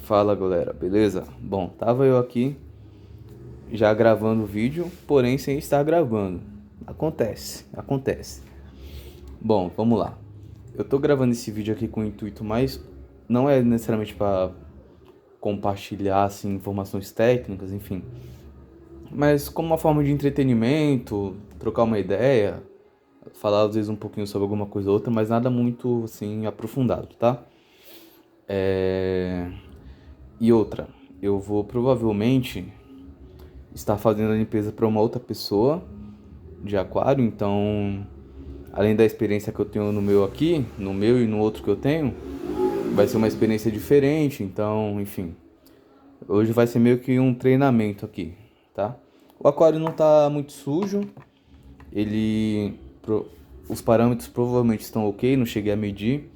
Fala galera, beleza? Bom, tava eu aqui já gravando o vídeo, porém sem estar gravando. Acontece. Bom, vamos lá. Eu tô gravando esse vídeo aqui com o intuito mais, não é necessariamente para compartilhar assim informações técnicas, enfim, mas como uma forma de entretenimento, trocar uma ideia, falar às vezes um pouquinho sobre alguma coisa ou outra, mas nada muito assim aprofundado, tá? E outra, eu vou provavelmente estar fazendo a limpeza para uma outra pessoa de aquário, então, além da experiência que eu tenho no meu aqui, no meu e no outro que eu tenho, vai ser uma experiência diferente, então, enfim. Hoje vai ser meio que um treinamento aqui, tá? O aquário não tá muito sujo, ele os parâmetros provavelmente estão ok, não cheguei a medir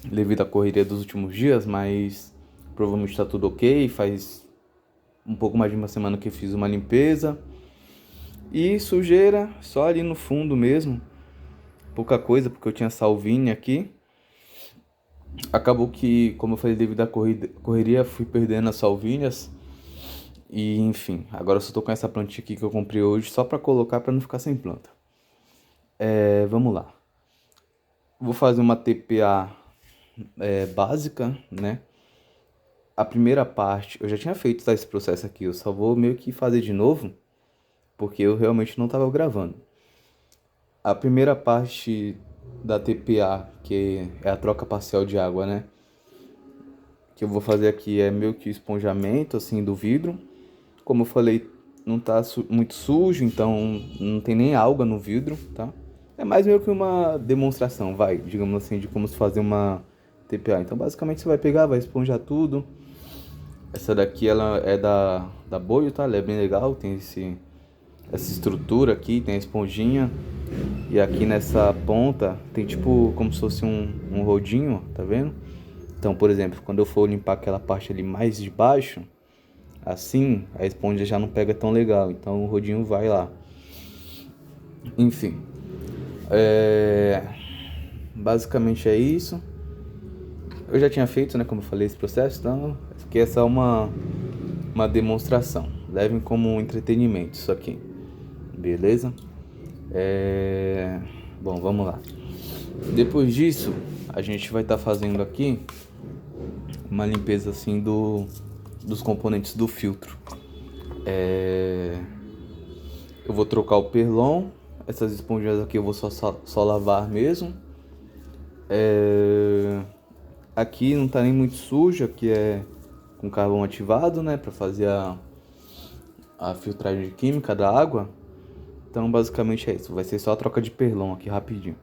devido à correria dos últimos dias, mas provavelmente está tudo ok. Faz um pouco mais de uma semana que eu fiz uma limpeza. E sujeira só ali no fundo mesmo, pouca coisa, porque eu tinha salvine aqui. Acabou que, como eu falei, devido à correria, fui perdendo as salvinhas. E enfim, agora eu só tô com essa plantinha aqui que eu comprei hoje só pra colocar pra não ficar sem planta. Vamos lá. Vou fazer uma TPA básica, né? A primeira parte, eu já tinha feito tá, esse processo aqui, eu só vou meio que fazer de novo, porque eu realmente não tava gravando. A primeira parte da TPA, que é a troca parcial de água, né? Que eu vou fazer aqui é meio que esponjamento, assim, do vidro. Como eu falei, não tá muito sujo, então não tem nem alga no vidro, tá? É mais meio que uma demonstração, vai, digamos assim, de como se fazer uma TPA. Então, basicamente, você vai pegar, vai esponjar tudo. Essa daqui, ela é da Boio, tá? Ela é bem legal, tem essa estrutura aqui, tem a esponjinha. E aqui nessa ponta tem tipo como se fosse um rodinho, tá vendo? Então, por exemplo, quando eu for limpar aquela parte ali mais de baixo, assim, a esponja já não pega tão legal. Então o rodinho vai lá. Enfim, basicamente é isso. Eu já tinha feito, né, como eu falei, esse processo, então aqui é só uma demonstração. Levem como um entretenimento isso aqui, beleza? Bom, vamos lá. Depois disso, a gente vai estar fazendo aqui uma limpeza assim dos componentes do filtro. Eu vou trocar o perlon. Essas esponjas aqui eu vou só lavar mesmo. Aqui não tá nem muito sujo, aqui é com carvão ativado, né, para fazer a filtragem química da água. Então basicamente é isso, vai ser só a troca de perlon aqui rapidinho.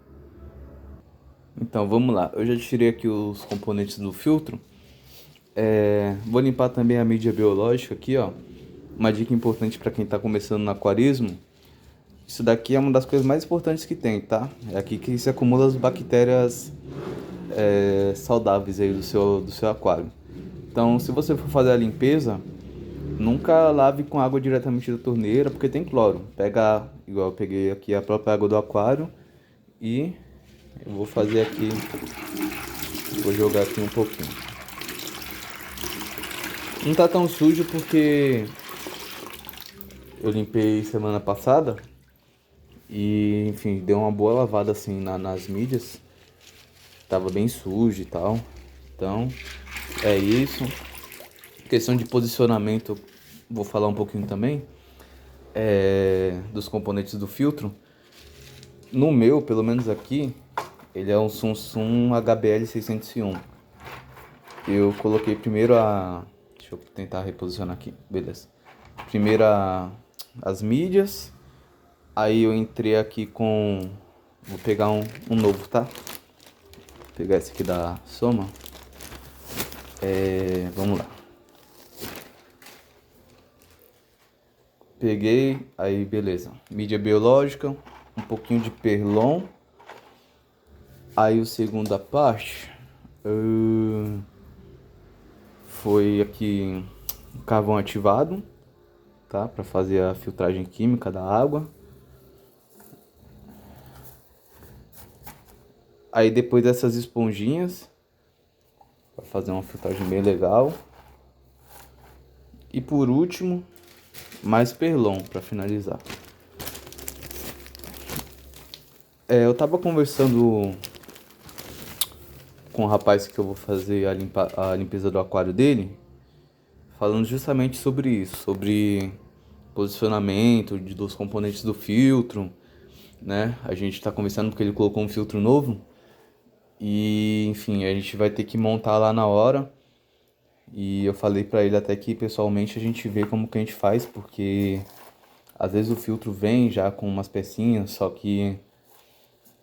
Então vamos lá, eu já tirei aqui os componentes do filtro. Vou limpar também a mídia biológica aqui, ó. Uma dica importante para quem está começando no aquarismo. Isso daqui é uma das coisas mais importantes que tem, tá? É aqui que se acumula as bactérias saudáveis aí do seu aquário. Então, se você for fazer a limpeza, nunca lave com água diretamente da torneira, porque tem cloro. Pega, igual eu peguei aqui a própria água do aquário e eu vou fazer aqui, vou jogar aqui um pouquinho. Não tá tão sujo porque eu limpei semana passada e, enfim, deu uma boa lavada assim nas mídias. Tava bem sujo e tal. Então, é isso. Questão de posicionamento, vou falar um pouquinho também. Dos componentes do filtro. No meu, pelo menos aqui, ele é um Samsung HBL 601. Eu coloquei primeiro deixa eu tentar reposicionar aqui, beleza. Primeiro as mídias. Aí eu entrei aqui com... Vou pegar um novo, tá? Vou pegar esse aqui da Soma. Vamos lá. Peguei, aí beleza. Mídia biológica, um pouquinho de perlon. Aí a segunda parte foi aqui carvão ativado, tá? Para fazer a filtragem química da água. Aí depois dessas esponjinhas, para fazer uma filtragem bem legal. E por último, mais perlon para finalizar. Eu tava conversando com o rapaz que eu vou fazer a limpeza do aquário dele, falando justamente sobre isso, sobre posicionamento dos componentes do filtro, né? A gente tá conversando porque ele colocou um filtro novo e, enfim, a gente vai ter que montar lá na hora. E eu falei pra ele até que pessoalmente a gente vê como que a gente faz, porque às vezes o filtro vem já com umas pecinhas, só que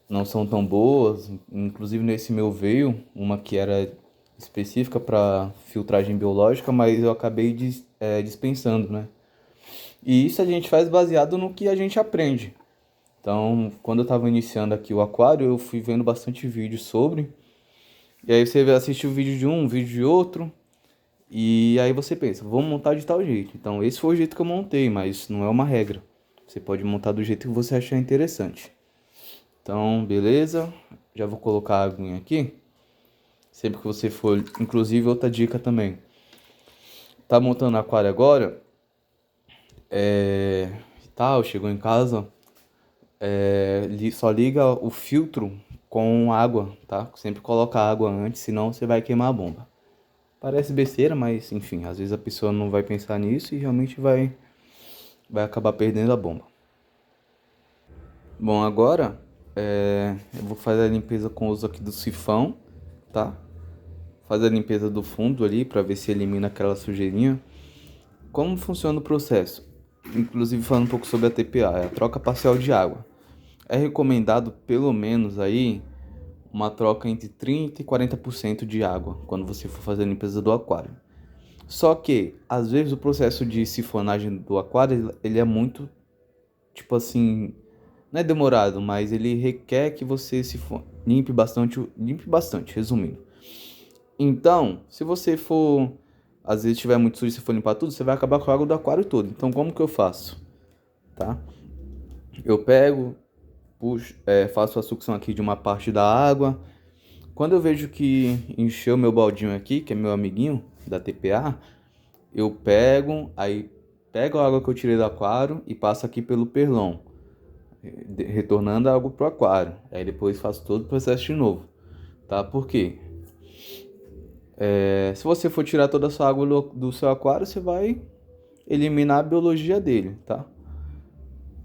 não são tão boas. Inclusive nesse meu veio uma que era específica para filtragem biológica, mas eu acabei dispensando, né? E isso a gente faz baseado no que a gente aprende. Então, quando eu estava iniciando aqui o aquário, eu fui vendo bastante vídeo sobre. E aí você assiste o vídeo de um vídeo de outro. E aí você pensa, vou montar de tal jeito. Então, esse foi o jeito que eu montei, mas não é uma regra. Você pode montar do jeito que você achar interessante. Então, beleza. Já vou colocar a aguinha aqui. Sempre que você for... Inclusive, outra dica também. Tá montando aquário agora? Tal, chegou em casa. Só liga o filtro com água, tá? Sempre coloca água antes, senão você vai queimar a bomba. Parece besteira, mas enfim, às vezes a pessoa não vai pensar nisso e realmente vai acabar perdendo a bomba. Bom, agora eu vou fazer a limpeza com o uso aqui do sifão, tá? Fazer a limpeza do fundo ali para ver se elimina aquela sujeirinha. Como funciona o processo? Inclusive falando um pouco sobre a TPA, é a troca parcial de água. É recomendado pelo menos aí uma troca entre 30% e 40% de água quando você for fazer a limpeza do aquário. Só que, às vezes, o processo de sifonagem do aquário, ele é muito, tipo assim, não é demorado, mas ele requer que você limpe bastante, resumindo. Então, se você for, às vezes tiver muito sujo e você for limpar tudo, você vai acabar com a água do aquário todo. Então, como que eu faço? Tá? Eu pego, puxo, faço a sucção aqui de uma parte da água. Quando eu vejo que encheu meu baldinho aqui, que é meu amiguinho da TPA, eu pego a água que eu tirei do aquário e passo aqui pelo perlon, retornando a água pro aquário. Aí depois faço todo o processo de novo, tá? Por quê? Se você for tirar toda a sua água do seu aquário, você vai eliminar a biologia dele, tá?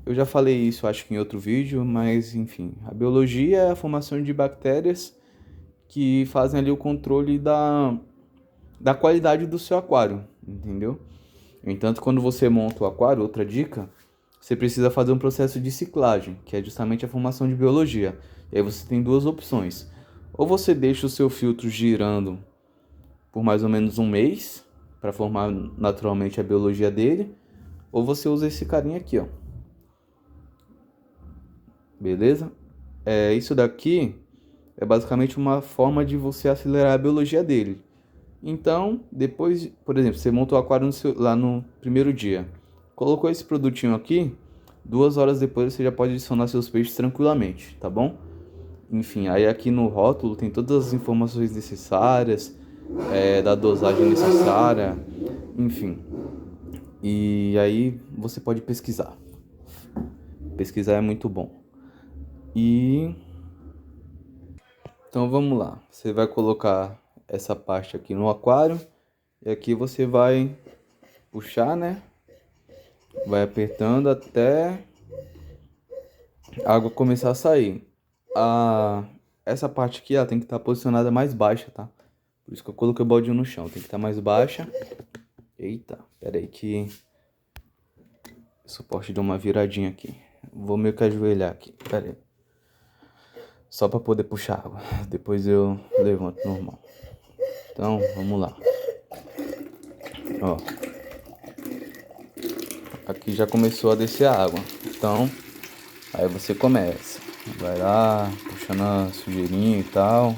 Eu já falei isso, acho que em outro vídeo, mas enfim. A biologia é a formação de bactérias que fazem ali o controle da qualidade do seu aquário, entendeu? No entanto, quando você monta o aquário, outra dica, você precisa fazer um processo de ciclagem, que é justamente a formação de biologia. E aí você tem duas opções. Ou você deixa o seu filtro girando por mais ou menos um mês, para formar naturalmente a biologia dele, ou você usa esse carinha aqui, ó. Beleza? Isso daqui é basicamente uma forma de você acelerar a biologia dele. Então, depois, por exemplo, você montou o aquário lá no primeiro dia. Colocou esse produtinho aqui, 2 horas depois você já pode adicionar seus peixes tranquilamente, tá bom? Enfim, aí aqui no rótulo tem todas as informações necessárias, da dosagem necessária, enfim. E aí você pode pesquisar. Pesquisar é muito bom. Então vamos lá. Você vai colocar essa parte aqui no aquário e aqui você vai puxar, né? Vai apertando até a água começar a sair. Essa parte aqui ela tem que estar posicionada mais baixa, tá? Por isso que eu coloquei o baldinho no chão. Tem que estar mais baixa. Eita, pera aí que o suporte deu uma viradinha aqui. Vou meio que ajoelhar aqui. Pera aí. Só para poder puxar água. Depois eu levanto normal. Então, vamos lá. Ó. Aqui já começou a descer a água. Então, aí você começa. Vai lá, puxando a sujeirinha e tal.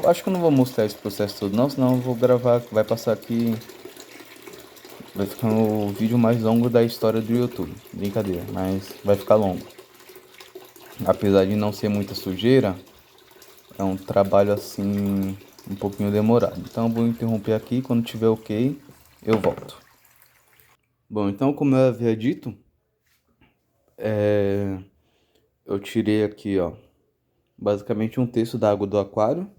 Acho que eu não vou mostrar esse processo todo não, senão eu vou gravar, vai passar aqui. Vai ficar o vídeo mais longo da história do YouTube. Brincadeira, mas vai ficar longo. Apesar de não ser muita sujeira, é um trabalho assim um pouquinho demorado. Então eu vou interromper aqui, quando tiver ok, eu volto. Bom, então como eu havia dito, eu tirei aqui, ó, basicamente 1/3 da água do aquário.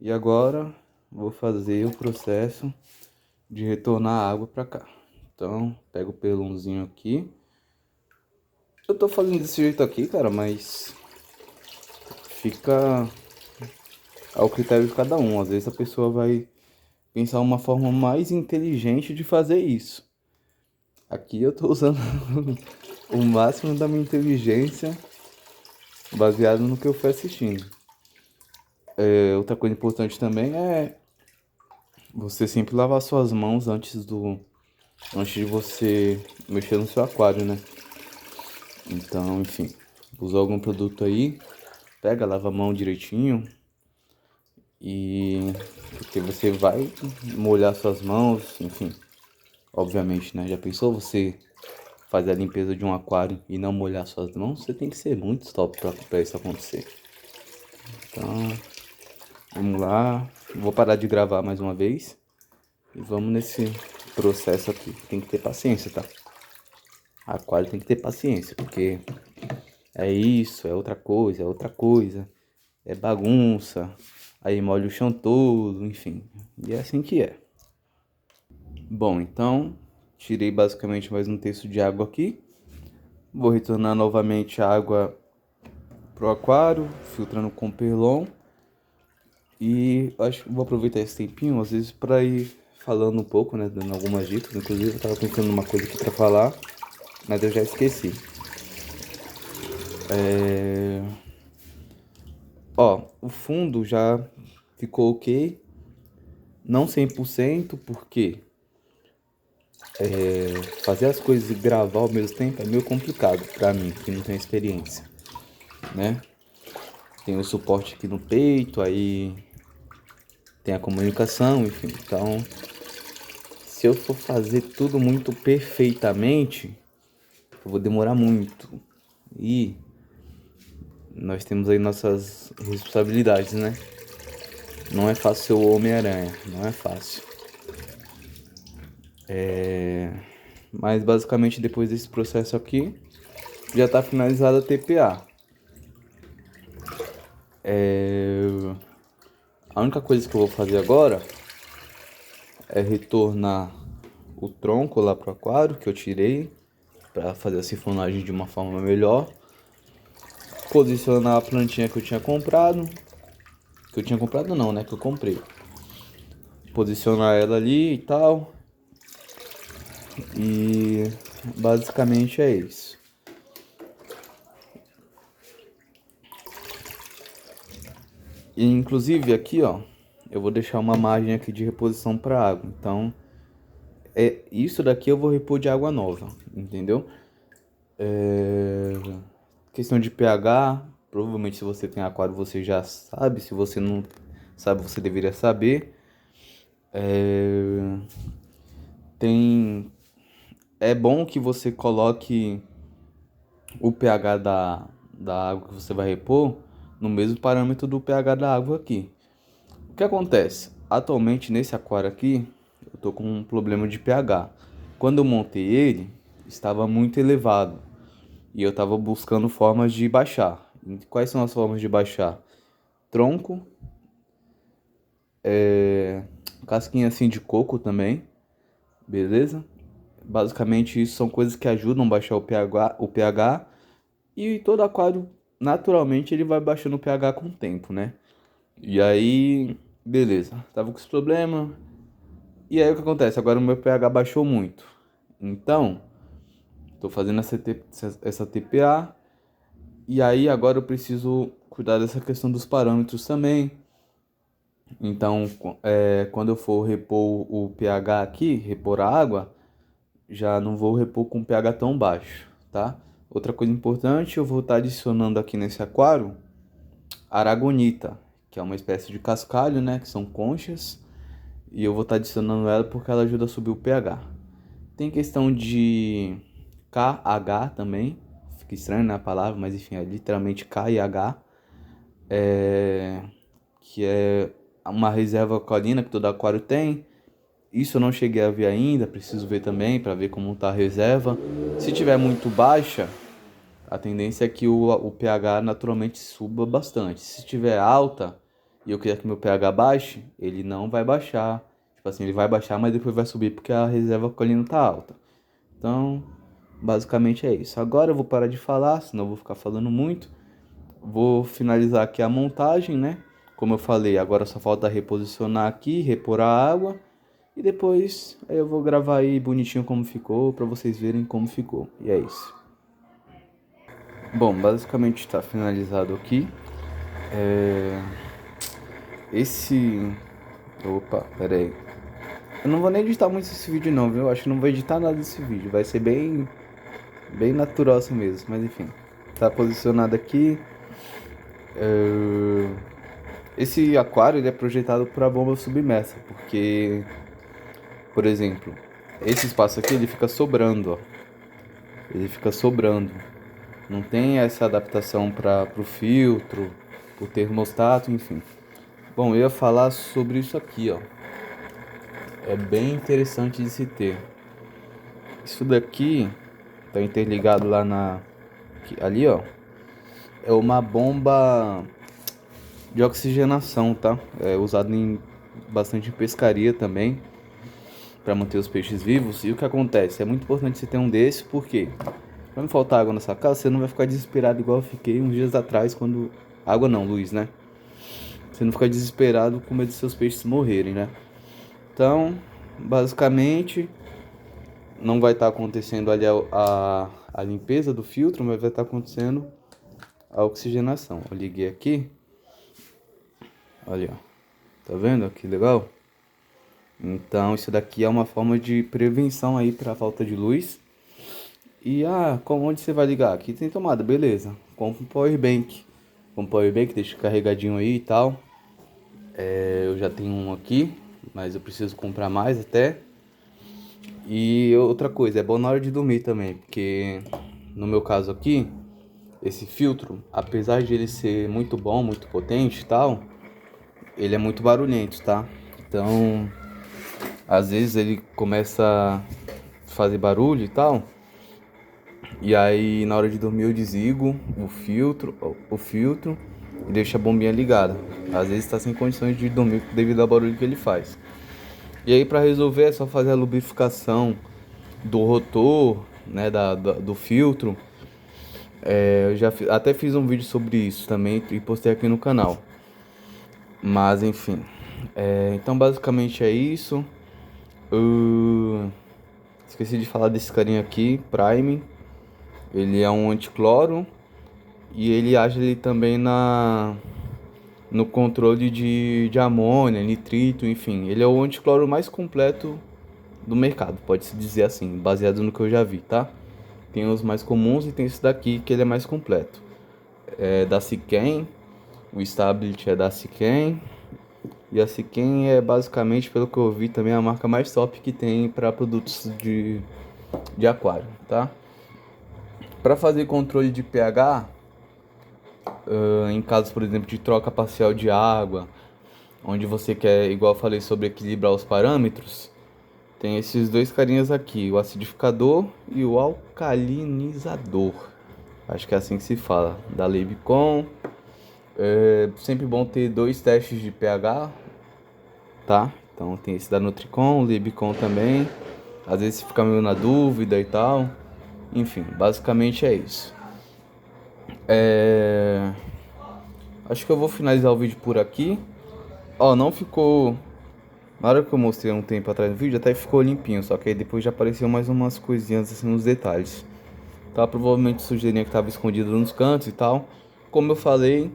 E agora vou fazer o processo de retornar a água para cá. Então, pego o pelãozinho aqui. Eu tô fazendo desse jeito aqui, cara, mas fica ao critério de cada um. Às vezes a pessoa vai pensar uma forma mais inteligente de fazer isso. Aqui eu tô usando o máximo da minha inteligência baseado no que eu fui assistindo. Outra coisa importante também é você sempre lavar suas mãos antes de você mexer no seu aquário, né? Então, enfim, usou algum produto aí, pega, lava a mão direitinho e porque você vai molhar suas mãos, enfim, obviamente, né? Já pensou você fazer a limpeza de um aquário e não molhar suas mãos? Você tem que ser muito top pra isso acontecer. Então, vamos lá, vou parar de gravar mais uma vez e vamos nesse processo aqui. Tem que ter paciência, tá? Aquário tem que ter paciência, porque é isso, é outra coisa, é bagunça, aí molha o chão todo, enfim, e é assim que é. Bom, então, tirei basicamente mais 1/3 de água aqui, vou retornar novamente a água pro aquário, filtrando com perlon, e acho que vou aproveitar esse tempinho, às vezes, para ir falando um pouco, né, dando algumas dicas. Inclusive eu tava pensando numa coisa aqui para falar, mas eu já esqueci. Ó, o fundo já ficou ok, não 100%, porque fazer as coisas e gravar ao mesmo tempo é meio complicado pra mim, que não tenho experiência, né? Tem o suporte aqui no peito, aí tem a comunicação, enfim. Então, se eu for fazer tudo muito perfeitamente, eu vou demorar muito. E nós temos aí nossas responsabilidades, né? Não é fácil ser o Homem-Aranha, não é fácil. Mas basicamente depois desse processo aqui, já está finalizada a TPA. A única coisa que eu vou fazer agora é retornar o tronco lá pro aquário que eu tirei para fazer a sifonagem de uma forma melhor. Posicionar a plantinha que eu tinha comprado. Que eu tinha comprado não, né? Que eu comprei. Posicionar ela ali e tal. E basicamente é isso. E inclusive aqui, ó, eu vou deixar uma margem aqui de reposição para água. Então, isso daqui eu vou repor de água nova, entendeu? Questão de pH, provavelmente se você tem aquário você já sabe, se você não sabe você deveria saber. Tem É bom que você coloque o pH da água que você vai repor no mesmo parâmetro do pH da água aqui. O que acontece? Atualmente nesse aquário aqui, eu tô com um problema de pH. Quando eu montei ele, estava muito elevado e eu estava buscando formas de baixar. E quais são as formas de baixar? Tronco, casquinha assim de coco também, beleza? Basicamente isso são coisas que ajudam a baixar o pH e todo aquário naturalmente ele vai baixando o pH com o tempo, né? E aí, beleza, tava com esse problema. E aí o que acontece? Agora o meu pH baixou muito. Então, tô fazendo essa TPA. E aí agora eu preciso cuidar dessa questão dos parâmetros também. Então, quando eu for repor o pH aqui, repor a água, já não vou repor com pH tão baixo, tá? Outra coisa importante, eu vou estar adicionando aqui nesse aquário aragonita, que é uma espécie de cascalho, né? Que são conchas. E eu vou estar adicionando ela porque ela ajuda a subir o pH. Tem questão de KH também. Fica estranho, né, a palavra, mas enfim, é literalmente K e H. Que é uma reserva alcalina que todo aquário tem. Isso eu não cheguei a ver ainda, preciso ver também para ver como está a reserva. Se tiver muito baixa, a tendência é que o pH naturalmente suba bastante. Se tiver alta e eu quiser que meu pH baixe, ele não vai baixar. Tipo assim, ele vai baixar, mas depois vai subir porque a reserva alcalina está alta. Então, basicamente é isso. Agora eu vou parar de falar, senão eu vou ficar falando muito. Vou finalizar aqui a montagem, né? Como eu falei, agora só falta reposicionar aqui, repor a água. E depois aí eu vou gravar aí bonitinho como ficou, pra vocês verem como ficou. E é isso. Bom, basicamente está finalizado aqui. Esse... Opa, pera aí. Eu não vou nem editar muito esse vídeo não, viu? Acho que não vou editar nada desse vídeo. Vai ser bem natural assim mesmo. Mas enfim, tá posicionado aqui. Esse aquário ele é projetado para bomba submersa, porque, por exemplo, esse espaço aqui ele fica sobrando, ó. Ele fica sobrando. Não tem essa adaptação para o filtro, o termostato, enfim. Bom, eu ia falar sobre isso aqui, ó. É bem interessante de se ter. Isso daqui tá interligado lá ali, ó. É uma bomba de oxigenação, tá? É usado bastante em pescaria também, para manter os peixes vivos. E o que acontece? É muito importante você ter um desse, porque quando faltar água nessa casa, você não vai ficar desesperado igual eu fiquei uns dias atrás, quando... Água não, luz, né? Você não fica desesperado com medo de seus peixes morrerem, né? Então, basicamente, não vai estar acontecendo ali a limpeza do filtro, mas vai estar acontecendo a oxigenação. Eu liguei aqui. Olha, ó. Tá vendo? Que legal. Então, isso daqui é uma forma de prevenção aí para a falta de luz. E, onde você vai ligar? Aqui tem tomada, beleza. Compre um power bank. Com power bank, deixa carregadinho aí e tal. Eu já tenho um aqui, mas eu preciso comprar mais até. E outra coisa, é bom na hora de dormir também, porque no meu caso aqui, esse filtro, apesar de ele ser muito bom, muito potente e tal, ele é muito barulhento, tá? Então, às vezes ele começa a fazer barulho e tal. E aí na hora de dormir eu desligo o filtro e deixo a bombinha ligada. Às vezes está sem condições de dormir devido ao barulho que ele faz. E aí para resolver é só fazer a lubrificação do rotor, né, do filtro. Eu já até fiz um vídeo sobre isso também e postei aqui no canal. Mas enfim, então basicamente é isso. Esqueci de falar desse carinha aqui, Prime. Ele é um anticloro e ele age ali também no controle de amônia, nitrito, enfim. Ele é o anticloro mais completo do mercado, pode-se dizer assim, baseado no que eu já vi, tá? Tem os mais comuns e tem esse daqui que ele é mais completo. É da Siquem, o Stability é da Siquem. E a Siquem é basicamente, pelo que eu vi, também a marca mais top que tem para produtos de aquário, tá? Para fazer controle de pH, em casos, por exemplo, de troca parcial de água, onde você quer, igual eu falei sobre equilibrar os parâmetros, tem esses dois carinhas aqui, o acidificador e o alcalinizador. Acho que é assim que se fala, da Libicon. É sempre bom ter dois testes de pH, tá? Então tem esse da Nutricon, o Libicon também. Às vezes fica meio na dúvida e tal. Enfim, basicamente é isso. Acho que eu vou finalizar o vídeo por aqui. Ó, não ficou... Na hora que eu mostrei um tempo atrás no vídeo, até ficou limpinho. Só que aí depois já apareceu mais umas coisinhas assim nos detalhes. Tá, provavelmente sujeirinha que tava escondida nos cantos e tal. Como eu falei,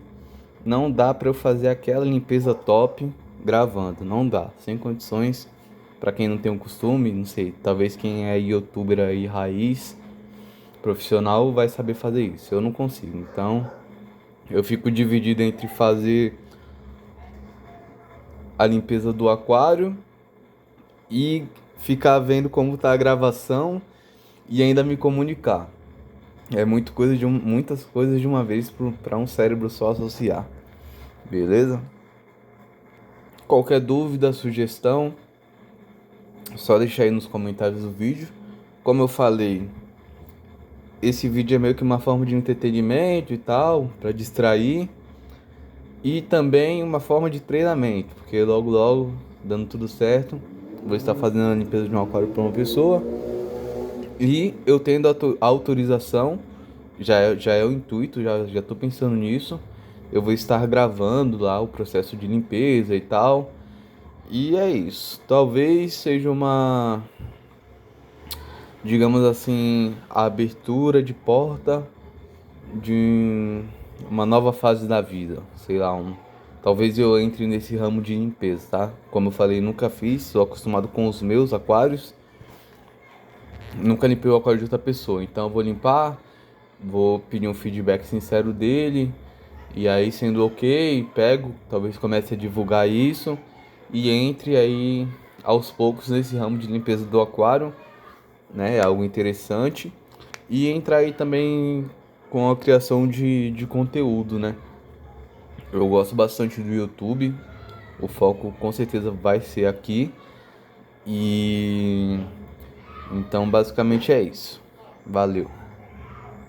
não dá pra eu fazer aquela limpeza top gravando. Não dá, sem condições. Pra quem não tem o costume, não sei, talvez quem é youtuber aí raiz, profissional, vai saber fazer isso. Eu não consigo, então eu fico dividido entre fazer a limpeza do aquário e ficar vendo como tá a gravação e ainda me comunicar. É muitas coisas de uma vez para um cérebro só associar. Beleza? Qualquer dúvida, sugestão, só deixar aí nos comentários do vídeo. Como eu falei, esse vídeo é meio que uma forma de entretenimento e tal, para distrair. E também uma forma de treinamento, porque logo logo, dando tudo certo, vou estar fazendo a limpeza de um aquário para uma pessoa. E eu tendo a autorização, já é o intuito, já tô pensando nisso. Eu vou estar gravando lá o processo de limpeza e tal. E é isso. Talvez seja digamos assim, a abertura de porta de uma nova fase da vida. Sei lá, talvez eu entre nesse ramo de limpeza, tá? Como eu falei, nunca fiz, sou acostumado com os meus aquários. Nunca limpei o aquário de outra pessoa, então eu vou limpar, vou pedir um feedback sincero dele. E aí, sendo ok, pego, talvez comece a divulgar isso e entre aí aos poucos nesse ramo de limpeza do aquário, né? É algo interessante. E entrar aí também com a criação de conteúdo, né? Eu gosto bastante do YouTube, o foco com certeza vai ser aqui. E então basicamente é isso. Valeu.